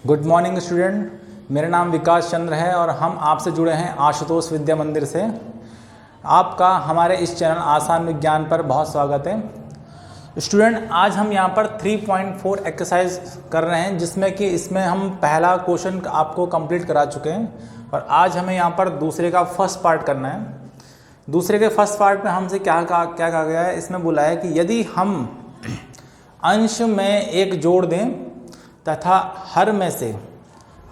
Good morning student, मेरा नाम विकास चंद्र है और हम आपसे जुड़े हैं आशुतोष विद्या मंदिर से। आपका हमारे इस चैनल आसान विज्ञान पर बहुत स्वागत है। स्टूडेंट, आज हम यहाँ पर 3.4 एक्सरसाइज कर रहे हैं, जिसमें कि इसमें हम पहला क्वेश्चन आपको कंप्लीट करा चुके हैं और आज हमें यहाँ पर दूसरे का फर्स्ट पार्ट करना है। दूसरे के फर्स्ट पार्ट में हमसे क्या कहा गया है, इसमें बोला है कि यदि हम अंश में एक जोड़ दें तथा हर में से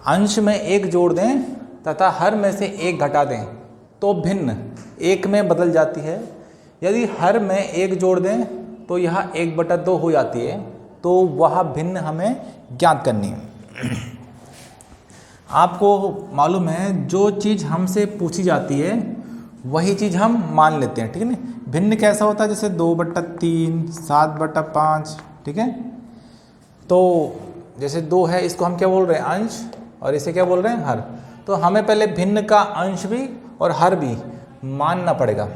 अंश में एक जोड़ दें तथा हर में से एक घटा दें तो भिन्न एक में बदल जाती है। यदि हर में एक जोड़ दें तो यह 1/2 हो जाती है, तो वह भिन्न हमें ज्ञात करनी है। आपको मालूम है, जो चीज़ हमसे पूछी जाती है वही चीज़ हम मान लेते हैं, ठीक है ना। भिन्न कैसा होता है, जैसे 2/3, 7/5, ठीक है। तो जैसे 2 है, इसको हम क्या बोल रहे हैं, अंश, और इसे क्या बोल रहे हैं, हर। तो हमें पहले भिन्न का अंश भी और हर भी मानना पड़ेगा।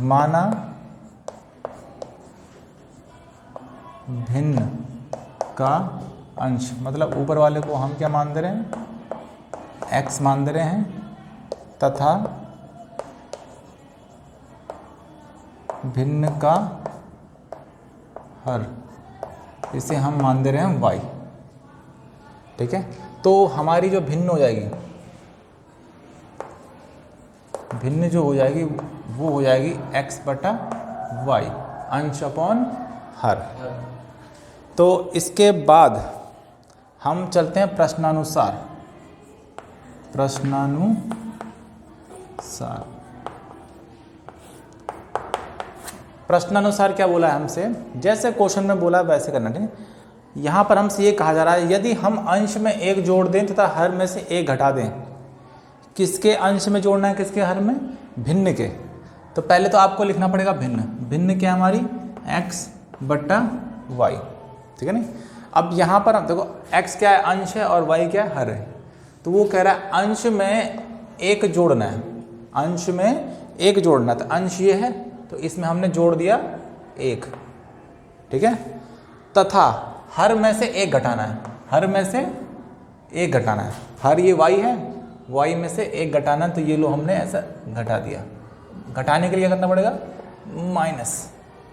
माना भिन्न का अंश, मतलब ऊपर वाले को हम क्या मान दे रहे हैं, x मान दे रहे हैं, तथा भिन्न का हर, इसे हम मान दे रहे हैं y, ठीक है। तो हमारी जो भिन्न हो जाएगी, भिन्न जो हो जाएगी वो हो जाएगी x/y, अंश अपॉन हर। तो इसके बाद हम चलते हैं प्रश्नानुसार। प्रश्नानुसार क्या बोला है हमसे, जैसे क्वेश्चन में बोला वैसे करना, ठीक है। यहाँ पर हमसे ये कहा जा रहा है, यदि हम अंश में एक जोड़ दें तथा हर में से एक घटा दें। किसके अंश में जोड़ना है, किसके हर में, भिन्न के। तो पहले तो आपको लिखना पड़ेगा भिन्न। भिन्न क्या हमारी x/y, ठीक है ना। अब यहाँ पर हम देखो, x क्या है, अंश है, और y क्या है, हर है। तो वो कह रहा है अंश में एक जोड़ना है, अंश में एक जोड़ना। तो अंश ये है, तो इसमें हमने जोड़ दिया 1, ठीक है। तथा हर में से एक घटाना है, हर में से एक घटाना है। हर ये y है, y में से एक घटाना, तो ये लो हमने ऐसा घटा दिया। घटाने के लिए क्या करना पड़ेगा, माइनस,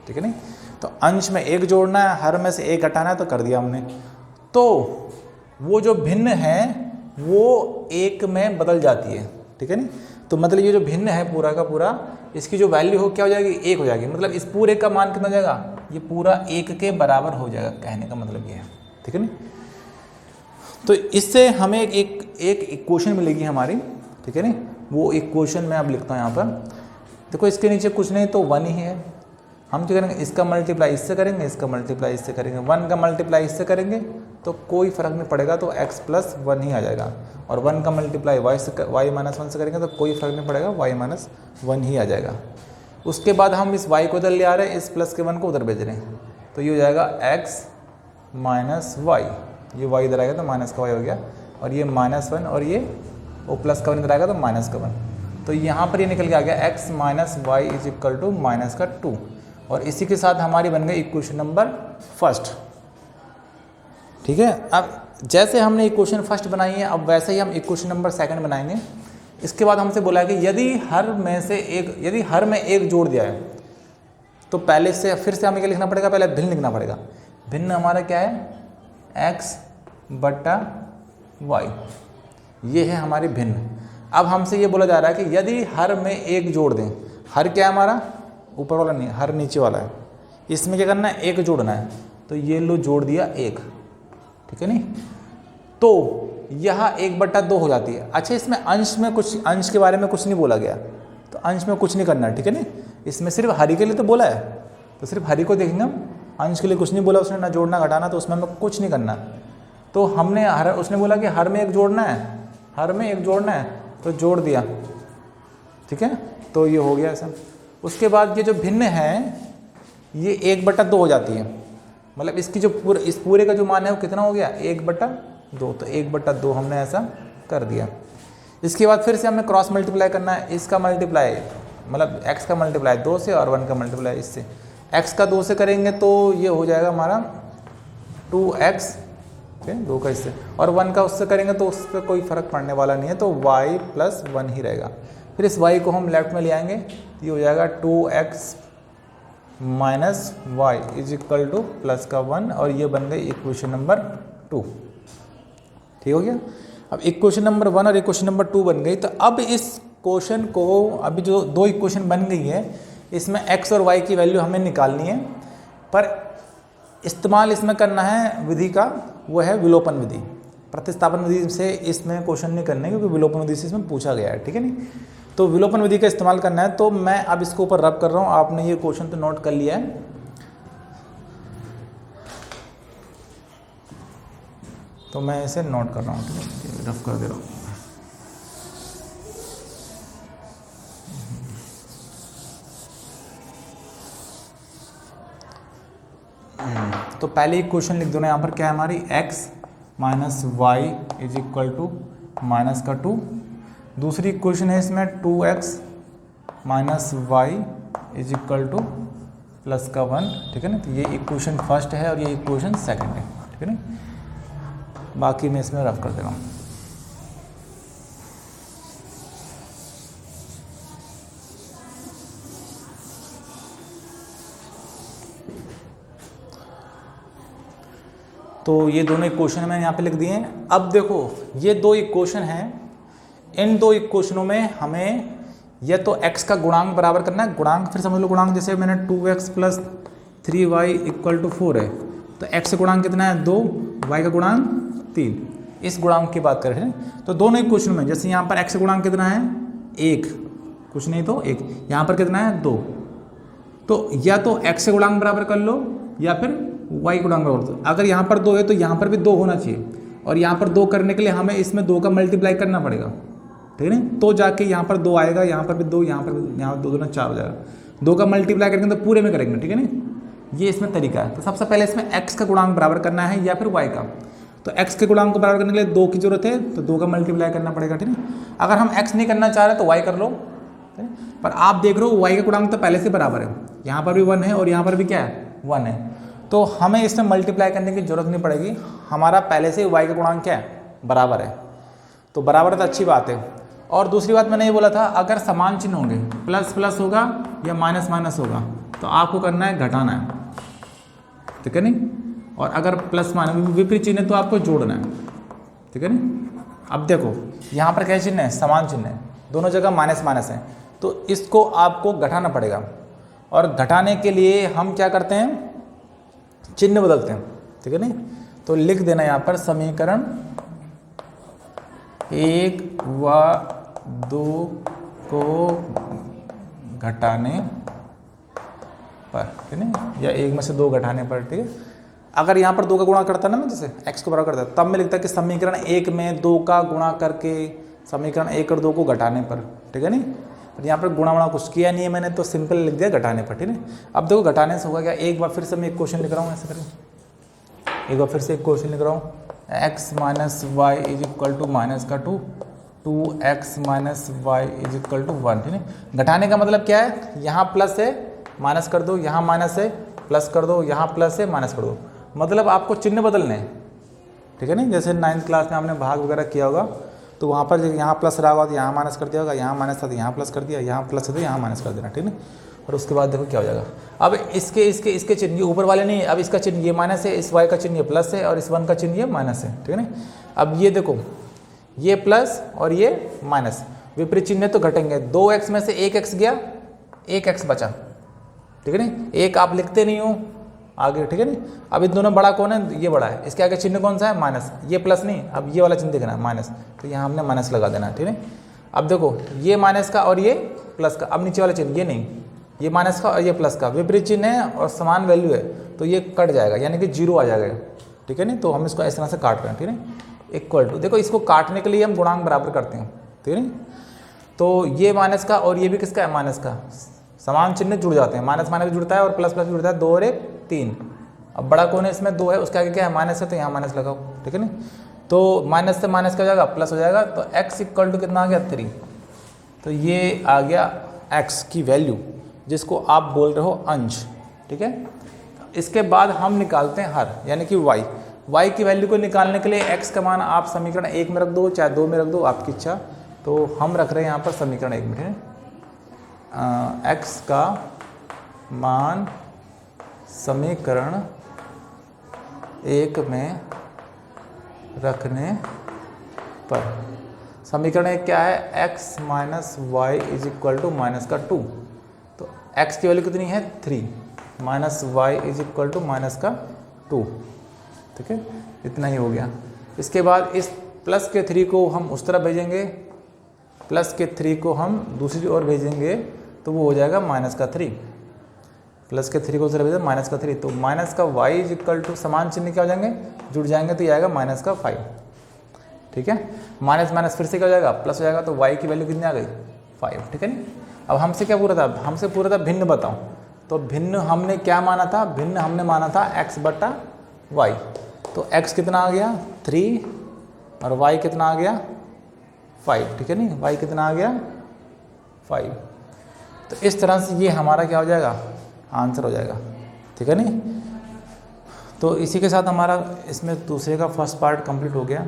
ठीक है नहीं। तो अंश में एक जोड़ना है, हर में से एक घटाना है, तो कर दिया हमने। तो वो जो भिन्न है वो एक में बदल जाती है, ठीक है नहीं। तो मतलब ये जो भिन्न है पूरा का पूरा, इसकी जो वैल्यू हो क्या हो जाएगी, 1 हो जाएगी। मतलब इस पूरे का मान कितना हो जाएगा, ये पूरा 1 के बराबर हो जाएगा, कहने का मतलब ये है, ठीक है नहीं। तो इससे हमें एक इक्वेशन मिलेगी हमारी, ठीक है नहीं। वो इक्वेशन मैं अब लिखता हूँ यहाँ पर। देखो, इसके नीचे कुछ नहीं तो 1 ही है। हम क्या करेंगे, इसका मल्टीप्लाई इससे करेंगे, इसका मल्टीप्लाई इससे करेंगे, 1 का मल्टीप्लाई इससे करेंगे तो कोई फर्क नहीं पड़ेगा, तो x+1 ही आ जाएगा। और 1 का मल्टीप्लाई y -1 से करेंगे तो कोई फर्क नहीं पड़ेगा, y-1 ही आ जाएगा। उसके बाद हम इस y को इधर ले आ रहे हैं, इस प्लस के 1 को उधर भेज रहे हैं, तो ये हो जाएगा x - y। ये y इधर आएगा तो माइनस का y हो गया, और ये -1, और ये वो प्लस का 1 इधर आएगा तो माइनस का 1। तो यहाँ पर ये निकल के आ गया x - y = -2। और इसी के साथ हमारी बन गई इक्वेशन नंबर फर्स्ट, ठीक है। अब जैसे हमने इक्वेशन फर्स्ट बनाई है, अब वैसे ही हम इक्वेशन नंबर सेकंड बनाएंगे। इसके बाद हमसे बोला है कि यदि हर में एक जोड़ दिया है, तो पहले से फिर से हमें क्या लिखना पड़ेगा, पहले भिन्न लिखना पड़ेगा। भिन्न हमारा क्या है, x/y, ये है हमारी भिन्न। अब हमसे ये बोला जा रहा है कि यदि हर में एक जोड़ दें, हर क्या है हमारा, ऊपर वाला नहीं, हर नीचे वाला है, इसमें क्या करना है, एक जोड़ना है। तो ये लो जोड़ दिया 1, ठीक है नहीं। तो यह 1/2 हो जाती है। अच्छा, इसमें अंश के बारे में कुछ नहीं बोला गया, तो अंश में कुछ नहीं करना है, ठीक है नहीं। इसमें सिर्फ हरी के लिए तो बोला है, तो सिर्फ हरी को देखेंगे हम, अंश के लिए कुछ नहीं बोला उसने, ना जोड़ना घटाना, तो उसमें हमें कुछ नहीं करना। तो हमने उसने बोला कि हर में एक जोड़ना है, हर में एक जोड़ना है, तो जोड़ दिया, ठीक है। तो ये हो गया ऐसा। उसके बाद ये जो भिन्न है ये 1/2 हो जाती है, मतलब इसकी जो इस पूरे का जो मान है वो कितना हो गया, 1/2। तो 1/2 हमने ऐसा कर दिया। इसके बाद फिर से हमें क्रॉस मल्टीप्लाई करना है, इसका मल्टीप्लाई मतलब x का मल्टीप्लाई 2 से और 1 का मल्टीप्लाई इससे। x का 2 से करेंगे तो ये हो जाएगा हमारा 2x, ठीक है, 2 का इससे, और 1 का उससे करेंगे तो उस पर कोई फर्क पड़ने वाला नहीं है, तो y प्लस 1 ही रहेगा। फिर इस y को हम लेफ्ट में ले आएंगे, ये हो जाएगा 2x minus y is equal to plus का 1, और ये बन गई इक्वेशन नंबर 2। ठीक हो गया। अब इक्वेशन नंबर 1 और इक्वेशन नंबर 2 बन गई। तो अब इस क्वेश्चन को, अभी जो 2 इक्वेशन बन गई है, इसमें x और y की वैल्यू हमें निकालनी है, पर इस्तेमाल इसमें करना है विधि का, वो है विलोपन विधि। प्रतिस्थापन विधि से इसमें क्वेश्चन नहीं करने, क्योंकि विलोपन विधि से इसमें पूछा गया है, ठीक है नहीं। तो विलोपन विधि का इस्तेमाल करना है, तो मैं अब इसको ऊपर रब कर रहा हूँ। आपने ये क्वेश्चन तो नोट कर लिया है, तो मैं इसे नोट कर रहा हूँ, ठीक है, रफ कर दे रहा हूँ। तो पहले एक क्वेश्चन लिख दो ना, यहाँ पर क्या है हमारी x minus y is equal to minus का 2। दूसरी इक्वेशन है इसमें 2x minus y is equal to plus का 1, ठीक है ना। तो ये इक्वेशन फर्स्ट है और ये इक्वेशन सेकंड है, ठीक है ना। बाकी मैं इसमें रफ कर दे रहा हूँ। तो ये दोनों इक्वेशन मैंने यहाँ पे लिख दिए हैं। अब देखो ये 2 इक्वेशन हैं, इन 2 इक्वेशनों में हमें या तो x का गुणांक बराबर करना है। गुणांक फिर समझ लो, गुणांक जैसे मैंने 2x plus 3y equal to 4 है, तो x का गुणांक कितना है 2, y का गुणांक 3, इस गुणांक की बात कर रहे हैं। तो दोनों इक्वेशन में जैसे यहाँ पर x का गुणांक कितना है 1, कुछ नहीं तो 1, यहाँ पर कितना है 2, तो या तो x का गुणांक बराबर कर लो या फिर y गुणांक बराबर दो। अगर यहाँ पर 2 है तो यहाँ पर भी 2 होना चाहिए, और यहाँ पर 2 करने के लिए हमें इसमें 2 का मल्टीप्लाई करना पड़ेगा, ठीक है ना। तो जाके यहाँ पर 2 आएगा, यहाँ पर भी 2, यहाँ पर भी, यहाँ 2 2 4 हो जाएगा। 2 का मल्टीप्लाई करेंगे तो पूरे में करेंगे, ठीक है ना। ये इसमें तरीका है। तो सबसे पहले इसमें x का गुणांक बराबर करना है या फिर y का। तो x के गुणांक को बराबर करने के लिए 2 की जरूरत है, तो 2 का मल्टीप्लाई करना पड़ेगा, ठीक है। अगर हम x नहीं करना चाह रहे तो y कर लो, पर आप देख रहे हो y का गुणांक तो पहले से बराबर है, यहाँ पर भी 1 है और यहाँ पर भी क्या है 1 है, तो हमें इसमें मल्टीप्लाई करने की जरूरत नहीं पड़ेगी। हमारा पहले से y का गुणांक क्या है बराबर है, तो बराबर है तो अच्छी बात है। और दूसरी बात मैंने ये बोला था, अगर समान चिन्ह होंगे, प्लस प्लस होगा या माइनस माइनस होगा, तो आपको करना है घटाना है, ठीक है नहीं। और अगर प्लस माइनस विपरीत चिन्ह है तो आपको जोड़ना है, ठीक है नहीं। अब देखो यहाँ पर क्या चिन्ह है, समान चिन्ह है, दोनों जगह माइनस माइनस है, तो इसको आपको घटाना पड़ेगा। और घटाने के लिए हम क्या करते हैं, चिन्ह बदलते हैं, ठीक है नहीं। तो लिख देना यहाँ पर समीकरण 1 व 2 को घटाने पर, ठीक है ना, या 1 में से 2 घटाने पर, ठीक है। अगर यहाँ पर 2 का गुणा करता ना मैं, जैसे x को बराबर करता, तब मैं लिखता कि समीकरण 1 में 2 का गुणा करके समीकरण 1 और 2 को घटाने पर, ठीक है नहीं। पर यहाँ पर गुणा कुछ किया नहीं है मैंने, तो सिंपल लिख दिया घटाने पर, ठीक है। अब देखो घटाने से होगा क्या, एक बार फिर से मैं एक क्वेश्चन लिख रहा हूँ, ऐसे करें, एक बार फिर से एक क्वेश्चन लिख रहा हूँ, x minus y is equal to minus का 2, 2x minus y is equal to 1, ठीक है। घटाने का मतलब क्या है, यहाँ प्लस है माइनस कर दो, यहाँ माइनस है प्लस कर दो, यहाँ प्लस है माइनस कर दो, मतलब आपको चिन्ह बदलने हैं, ठीक है नहीं। जैसे 9th क्लास में आपने भाग वगैरह किया होगा, तो वहाँ पर यहाँ प्लस रहा होगा तो यहाँ माइनस कर दिया होगा, यहाँ माइनस था तो यहाँ प्लस कर दिया, यहाँ प्लस है तो यहाँ माइनस कर देना, ठीक है। और उसके बाद देखो क्या हो जाएगा। अब इसके चिन्ह ये ऊपर वाले नहीं, अब इसका चिन्ह ये माइनस है, इस y का चिन्ह ये प्लस है और इस 1 का चिन्ह ये माइनस है, ठीक है ना। अब ये देखो ये प्लस और ये माइनस, विपरीत चिन्ह तो घटेंगे। 2x में से 1x गया, 1x बचा, ठीक है ना। एक आप लिखते नहीं हो आगे, ठीक है नहीं। अब इन दोनों बड़ा कौन है, ये बड़ा है, इसके आगे चिन्ह कौन सा है माइनस, ये प्लस नहीं, अब ये वाला चिन्ह देखना है माइनस, तो यहाँ हमने माइनस लगा देना है, ठीक है। अब देखो ये माइनस का और ये प्लस का, अब नीचे वाला चिन्ह ये नहीं, ये माइनस का और ये प्लस का, विपरीत चिन्ह है और समान वैल्यू है, तो ये कट जाएगा, यानी कि 0 आ जाएगा, ठीक है नहीं। तो हम इसको इस तरह से काट रहे हैं, ठीक है। इक्वल टू, देखो इसको काटने के लिए हम गुणांक बराबर करते हैं, ठीक है नहीं। तो ये माइनस का और ये भी किसका है माइनस का, समान चिन्ह जुड़ जाते हैं, माइनस माइनस भी जुड़ता है और प्लस प्लस भी जुड़ता है, 2 और 1 3। अब बड़ा कौन है इसमें 2 है, उसके आगे क्या है माइनस है, तो यहाँ माइनस लगाओ, ठीक है ना। तो माइनस से माइनस का हो जाएगा प्लस हो जाएगा, तो x इक्वल टू कितना आ गया 3। तो ये आ गया x की वैल्यू, जिसको आप बोल रहे हो अंश, ठीक है। इसके बाद हम निकालते हैं हर, यानी कि y। y की वैल्यू को निकालने के लिए x का मान आप समीकरण 1 में रख दो, चाहे 2 में रख दो, आपकी इच्छा। तो हम रख रहे हैं यहाँ पर समीकरण 1 में, x का मान समीकरण 1 में रखने पर समीकरण 1 क्या है, x minus y is equal to minus का 2। तो x की वैल्यू कितनी है 3, minus y is equal to minus का 2। ठीक है, इतना ही हो गया। इसके बाद इस प्लस के 3 को हम उस तरफ भेजेंगे, प्लस के 3 को हम दूसरी ओर भेजेंगे, तो वो हो जाएगा माइनस का 3। प्लस के 3 को उस तरफ भेजेंगे माइनस का 3, तो माइनस का y इज इक्वल टू समान चिन्ह क्या हो जाएंगे, जुड़ जाएंगे, तो ये आएगा माइनस का 5। ठीक है, माइनस माइनस फिर से क्या हो जाएगा, प्लस हो जाएगा, तो y की वैल्यू कितनी आ गई 5। ठीक है नहीं। अब हमसे क्या पूरा था, हमसे पूरा था भिन्न बताओ। तो भिन्न हमने क्या माना था, भिन्न हमने माना था x बटा y। तो x कितना आ गया 3 और y कितना आ गया 5। ठीक है नहीं, y कितना आ गया 5। तो इस तरह से ये हमारा क्या हो जाएगा, आंसर हो जाएगा। ठीक है नहीं। तो इसी के साथ हमारा इसमें दूसरे का फर्स्ट पार्ट कंप्लीट हो गया।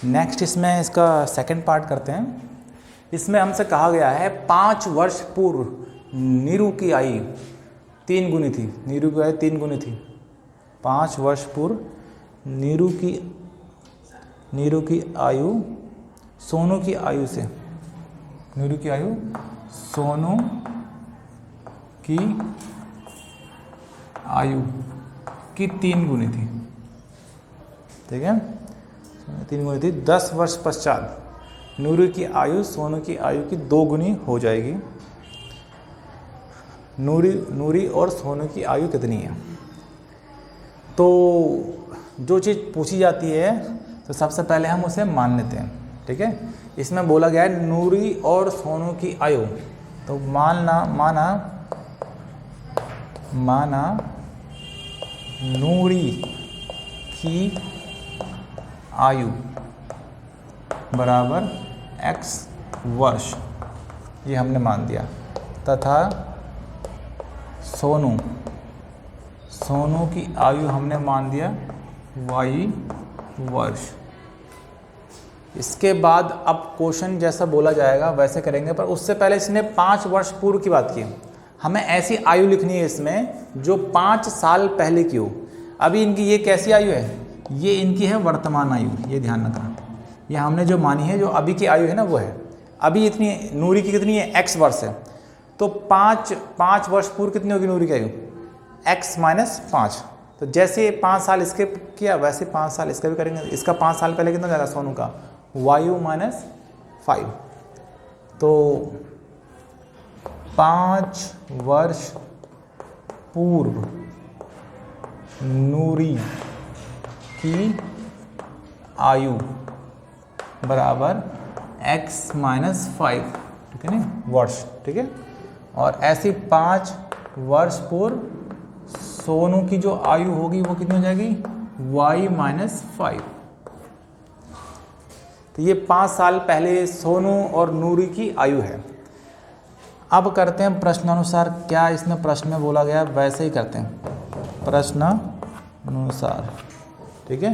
नेक्स्ट इसमें इसका सेकंड पार्ट करते हैं। इसमें हमसे कहा गया है 5 वर्ष पूर्व नीरू की आयु 3 गुनी थी। नीरू की आयु 3 गुनी थी। 5 वर्ष पूर्व नीरू की आयु सोनू की आयु से, नीरू की आयु सोनू की आयु की 3 गुनी थी। ठीक है, 3 गुनी थी। 10 वर्ष पश्चात नूरी की आयु सोनू की आयु की 2 गुनी हो जाएगी। नूरी और सोनू की आयु कितनी है। तो जो चीज़ पूछी जाती है तो सबसे पहले हम उसे मान लेते हैं। ठीक है, इसमें बोला गया है नूरी और सोनू की आयु। तो माना नूरी की आयु बराबर x वर्ष, ये हमने मान दिया, तथा सोनू की आयु हमने मान दिया y वर्ष। इसके बाद अब क्वेश्चन जैसा बोला जाएगा वैसे करेंगे, पर उससे पहले इसने 5 वर्ष पूर्व की बात की। हमें ऐसी आयु लिखनी है इसमें जो 5 साल पहले की हो। अभी इनकी ये कैसी आयु है, ये इनकी है वर्तमान आयु, ये ध्यान रखना। ये हमने जो मानी है, जो अभी की आयु है ना, वो है अभी इतनी। नूरी की कितनी है, x वर्ष है। तो 5 वर्ष पूर्व कितनी होगी नूरी की आयु, x माइनस 5। तो जैसे 5 साल इसके किया वैसे 5 साल इसका भी करेंगे। इसका 5 साल पहले कितना जाएगा सोनू का, y माइनस 5। तो 5 वर्ष पूर्व नूरी की आयु बराबर x माइनस 5। ठीक है नहीं, वर्ष। ठीक है, और ऐसी 5 वर्ष पूर्व सोनू की जो आयु होगी वो कितनी हो जाएगी, y माइनस 5। तो ये 5 साल पहले सोनू और नूरी की आयु है। अब करते हैं प्रश्नानुसार, क्या इसमें प्रश्न में बोला गया वैसे ही करते हैं प्रश्नानुसार। ठीक है,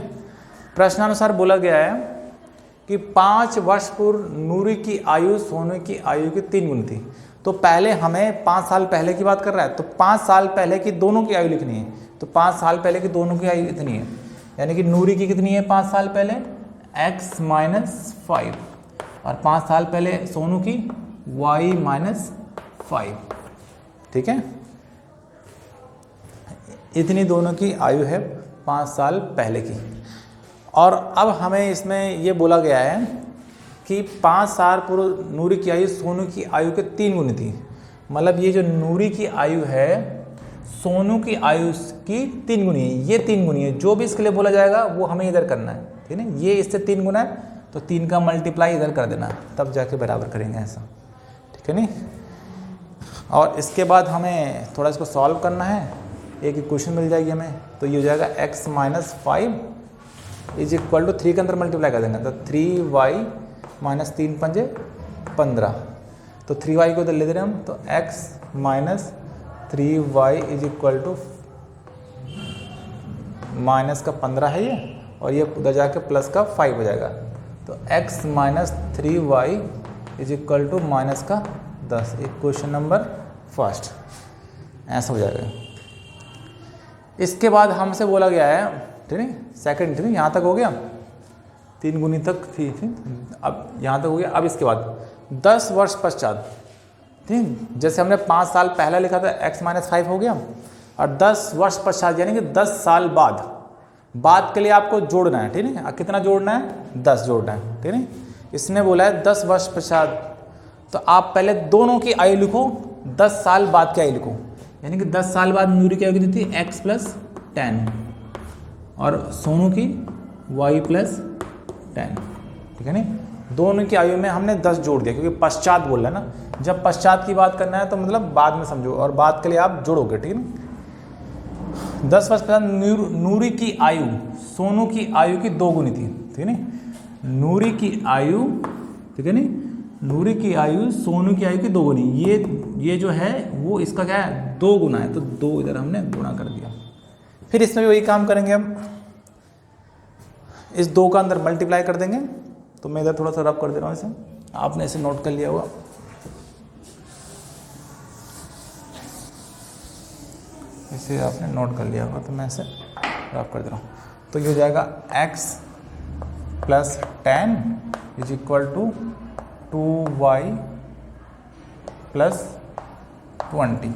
प्रश्नानुसार बोला गया है कि 5 वर्ष पूर्व नूरी की आयु सोनू की आयु की 3 गुनी थी। तो पहले हमें 5 साल पहले की बात कर रहा है, तो 5 साल पहले की दोनों की आयु लिखनी है। तो 5 साल पहले की दोनों की आयु कितनी है, यानी कि नूरी की कितनी है 5 साल पहले, x माइनस 5, और 5 साल पहले सोनू की y माइनस 5। ठीक है, इतनी दोनों की आयु है 5 साल पहले की। और अब हमें इसमें ये बोला गया है कि 5 साल पूर्व नूरी की आयु सोनू की आयु के 3 गुनी थी। मतलब ये जो नूरी की आयु है सोनू की आयु की 3 गुनी है। ये 3 गुनी है, जो भी इसके लिए बोला जाएगा वो हमें इधर करना है। ठीक है, ये इससे 3 गुना है तो 3 का मल्टीप्लाई इधर कर देना, तब जाके बराबर करेंगे ऐसा। ठीक है नहीं। और इसके बाद हमें थोड़ा इसको सॉल्व करना है, एक इक्वेशन मिल जाएगी हमें। तो ये हो जाएगा x minus 5 is equal to 3 के अंदर मल्टीप्लाई कर देंगे, तो 3y माइनस 3 पंजे 15। तो 3y को इधर ले दे रहे हम, तो x minus 3y is equal to minus का 15 है ये, और ये उधर जाके प्लस का 5 हो जाएगा। तो x minus 3y is equal to minus का 10। एक क्वेश्चन नंबर फर्स्ट ऐसा हो जाएगा। इसके बाद हमसे बोला गया है, ठीक है, सेकंड, ठीक है, यहाँ तक हो गया, 3 गुनी तक थी, अब यहाँ तक हो गया। अब इसके बाद 10 वर्ष पश्चात, ठीक, जैसे हमने 5 साल पहले लिखा था x माइनस 5 हो गया, और 10 वर्ष पश्चात यानी कि 10 साल बाद के लिए आपको जोड़ना है, ठीक है। कितना जोड़ना है? 10 जोड़ना है, ठीक है। इसने बोला है 10 वर्ष पश्चात, तो आप पहले दोनों की आयु लिखो, 10 साल बाद की आयु लिखो, यानी कि 10 साल बाद नूरी की आयु कितनी थी? x प्लस 10, और सोनू की y प्लस 10, ठीक है नहीं। दोनों की आयु में हमने 10 जोड़ दिया, क्योंकि पश्चात बोल रहा है ना, जब पश्चात की बात करना है तो मतलब बाद में समझो, और बाद के लिए आप जोड़ोगे, ठीक है ना। 10 वर्ष पहले नूरी की आयु सोनू की आयु की 2 गुनी थी, ठीक है नहीं। नूरी की आयु, ठीक है नहीं, नूरी की आयु सोनू की आयु की 2 गुनी, ये जो है वो इसका क्या है? 2 गुना है, तो 2 इधर हमने गुणा कर दिया। फिर इसमें भी वही काम करेंगे हम, इस 2 का अंदर मल्टीप्लाई कर देंगे। तो मैं इधर थोड़ा सा रब कर दे रहा हूँ इसे, आपने इसे नोट कर लिया होगा। इसे आपने नोट कर लिया होगा, तो मैं इसे रब कर दे रहा हूँ। तो ये हो जाएगा x plus 10 is equal to 2y plus 20।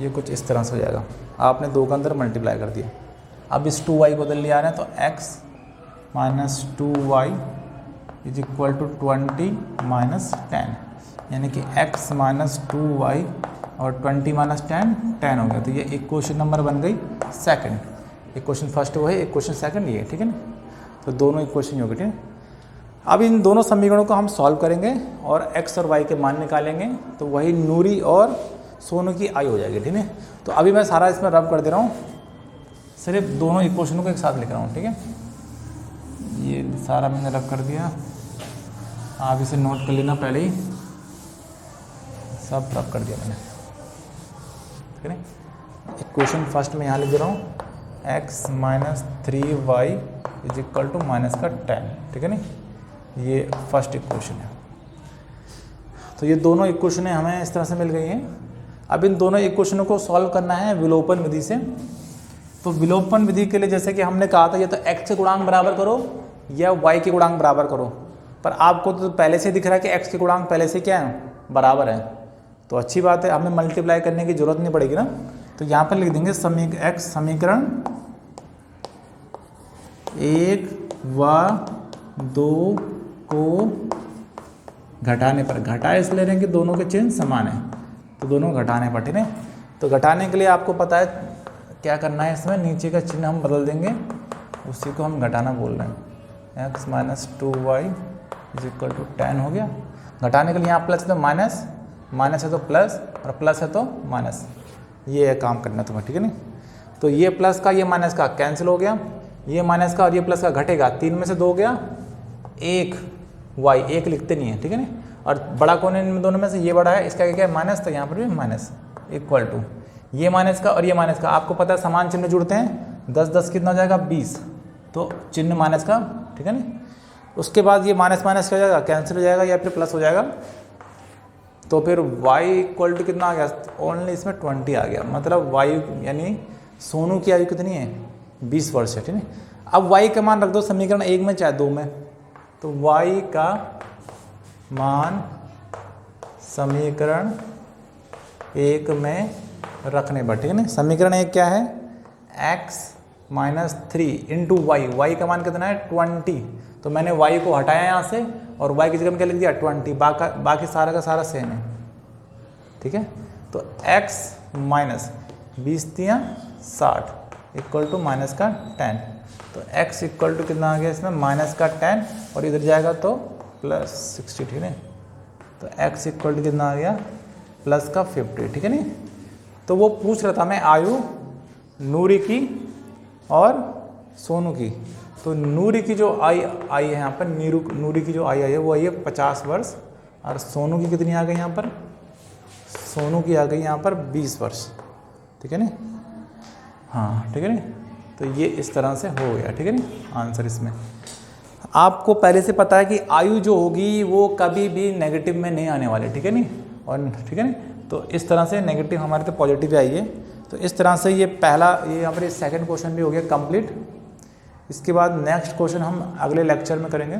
ये कुछ इस तरह से हो जाएगा, आपने 2 का अंदर मल्टीप्लाई कर दिया। अब इस 2y को उधर ले आ रहे हैं, तो x minus 2y is equal to 20 minus 10, यानी कि x माइनस 2y और 20 माइनस 10 हो गया। तो ये एक क्वेश्चन नंबर बन गई सेकंड। एक क्वेश्चन फर्स्ट वो है, एक क्वेश्चन सेकंड ये, ठीक है ना। तो दोनों इक्वेशन हो गए, ठीक है। अब इन दोनों समीकरणों को हम सॉल्व करेंगे और x और y के मान निकालेंगे, तो वही नूरी और सोनू की आयु हो जाएगी, ठीक है। तो अभी मैं सारा इसमें रब कर दे रहा हूँ, सिर्फ दोनों इक्वेशनों को एक साथ लिख रहा हूँ, ठीक है। ये सारा मैंने रब कर दिया, आप इसे नोट कर लेना, पहले ही सब रब कर दिया मैंने, ठीक है। इक्वेशन फर्स्ट में यहाँ लिख दे रहा हूँ, x minus 3y is equal to minus का 10, ठीक है नहीं। ये फर्स्ट इक्वेशन है। तो ये दोनों इक्वेशनें हमें इस तरह से मिल गई हैं। अब इन दोनों इक्वेशनों को सॉल्व करना है विलोपन विधि से। तो विलोपन विधि के लिए जैसे कि हमने कहा था, या तो x के गुणांक बराबर करो या y के गुणांक बराबर करो, पर आपको तो पहले से दिख रहा है कि x के गुणांक पहले से क्या है? बराबर है। तो अच्छी बात है, हमें मल्टीप्लाई करने की जरूरत नहीं पड़ेगी ना। तो यहाँ पर लिख देंगे x समीकरण 1 व 2 को घटाने पर, घटा इसलिए रहे हैं कि दोनों के चिन्ह समान है, तो दोनों घटाने पर, ठीक है। तो घटाने के लिए आपको पता है क्या करना है, इसमें नीचे का चिन्ह हम बदल देंगे, उसी को हम घटाना बोल रहे हैं। x minus 2y is equal to 10 हो गया। घटाने के लिए यहाँ प्लस है तो माइनस, माइनस है तो प्लस, और प्लस है तो माइनस, ये काम करना तुम्हें, ठीक है नहीं। तो ये प्लस का ये माइनस का कैंसिल हो गया, ये माइनस का और ये प्लस का घटेगा, 3 में से 2 गया, 1 y, 1 लिखते नहीं है, ठीक है नहीं। और बड़ा कौन है इन दोनों में से? ये बड़ा है, इसका क्या है? माइनस, तो यहाँ पर भी माइनस इक्वल टू ये माइनस का और ये माइनस का, आपको पता है समान चिन्ह जुड़ते हैं, 10 10 कितना हो जाएगा? 20, तो चिन्ह माइनस का, ठीक है नहीं। उसके बाद ये माइनस माइनस क्या हो जाएगा? कैंसिल हो जाएगा, या फिर प्लस हो जाएगा। तो फिर y इक्वल टू कितना आ गया? ओनली इसमें 20 आ गया, मतलब y यानी सोनू की आयु कितनी है? 20 वर्ष है, ठीक है। अब y का मान रख दो समीकरण 1 में चाहे 2 में, तो y का मान समीकरण 1 में रखने पर, ठीक है ना। समीकरण 1 क्या है? x minus 3 into y, y का मान कितना है? 20। तो मैंने y को हटाया यहाँ से और y की जगह में क्या लिख दिया? 20। बाकी सारा का सारा सेम है, ठीक है। तो x माइनस 20 दिया 60 इक्वल टू माइनस का 10। तो x इक्वल टू कितना आ गया इसमें? माइनस का 10, और इधर जाएगा तो प्लस 60, ठीक है। तो x इक्वल टू कितना आ गया? प्लस का 50, ठीक है नहीं। तो वो पूछ रहा था मैं आयु नूरी की और सोनू की। तो नूरी की जो आई है यहाँ पर, नूरी की जो आई है वो आई है 50 वर्ष, और सोनू की कितनी आ गई यहाँ पर? सोनू की आ गई यहाँ पर 20 वर्ष, ठीक है नहीं। हाँ, ठीक है नहीं। तो ये इस तरह से हो गया, ठीक है नी आंसर इसमें। आपको पहले से पता है कि आयु जो होगी वो कभी भी नेगेटिव में नहीं आने वाले, ठीक है नी, और ठीक है नी, तो इस तरह से नेगेटिव हमारे तो पॉजिटिव आई है। तो इस तरह से ये पहला, ये हमारे सेकंड क्वेश्चन भी हो गया कंप्लीट। इसके बाद नेक्स्ट क्वेश्चन हम अगले लेक्चर में करेंगे।